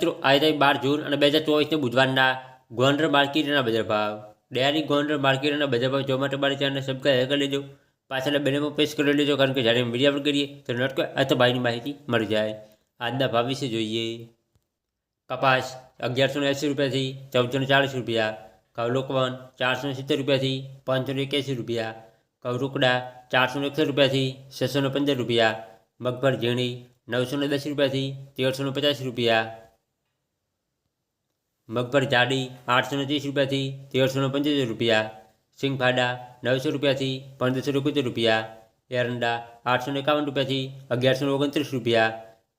મિત્રો આજે 12 જૂન અને 2024 બુધવારના ગોંડલ માર્કેટના બજાર ભાવ ડેરી ગોંડલ માર્કેટના બજાર ભાવ જોવા માટે મારી ચેનલને સબસ્ક્રાઈબ કરી લેજો, પાછળના બેલમાં પ્રેસ કરી લેજો, કારણ કે જ્યારે વિડીયો અપલોડ કરીએ તો નોટકો ભાઈની માહિતી મળી જાય। આજના ભાવ વિશે જોઈએ। કપાસ 1180 રૂપિયાથી 1440 રૂપિયા, ઘઉં લોકવન 470 રૂપિયાથી 581 રૂપિયા, ઘઉં રૂકડા 461 રૂપિયાથી 615 રૂપિયા, મગફળી ઝીણી 910 રૂપિયાથી 1350 રૂપિયા, મગફળી જાડી 830 રૂપિયાથી 1375 રૂપિયા, સિંગફાડા 900 રૂપિયાથી 1571 રૂપિયા, એરંડા 851 રૂપિયાથી 1129 રૂપિયા,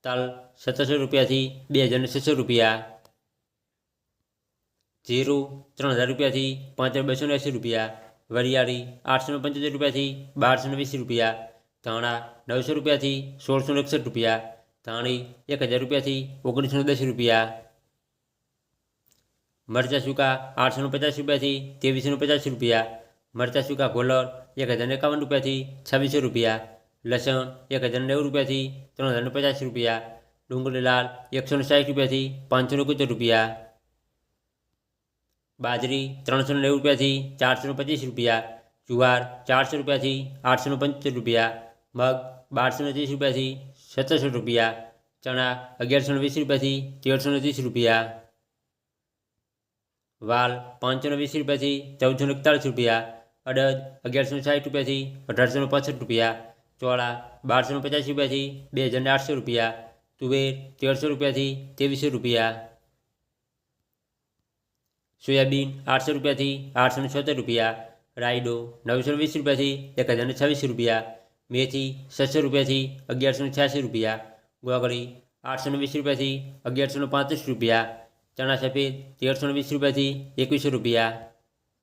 તલ 1700 રૂપિયાથી 2600 રૂપિયા, જીરું 3000 રૂપિયાથી 5280 રૂપિયા, વરિયાળી 875 રૂપિયાથી 1220 રૂપિયા, ધાણા 900 રૂપિયાથી 1661 રૂપિયા, ધાણી 1000 રૂપિયાથી 1910 રૂપિયા, મરચાં સૂકા 850 રૂપિયાથી 2350 રૂપિયા, મરચાં સૂકા ગોલર 1051 રૂપિયાથી 2600 રૂપિયા, લસણ 1090 રૂપિયાથી 3050 રૂપિયા, ડુંગળી લાલ 160 રૂપિયાથી 571 રૂપિયા, બાજરી 390 રૂપિયાથી 425 રૂપિયા, જુવાર 400 રૂપિયાથી 875 રૂપિયા, મગ 1230 રૂપિયાથી 1700 રૂપિયા, ચણા 1120 રૂપિયાથી 1330 રૂપિયા, વાલ 520 રૂપિયાથી 1441 રૂપિયા, અડદ 1160 રૂપિયાથી 1865 રૂપિયા, ચોળા 1250 રૂપિયાથી 2800 રૂપિયા, તુવેર 1300 રૂપિયાથી 2300 રૂપિયા, સોયાબીન 800 રૂપિયાથી 876 રૂપિયા, રાયડો 920 રૂપિયાથી 1026 રૂપિયા, મેથી 600 રૂપિયાથી 1186 રૂપિયા, ગોગળી 820 રૂપિયાથી 1135 રૂપિયા, ચણા સફેદ 1320 રૂપિયાથી 2100 રૂપિયા।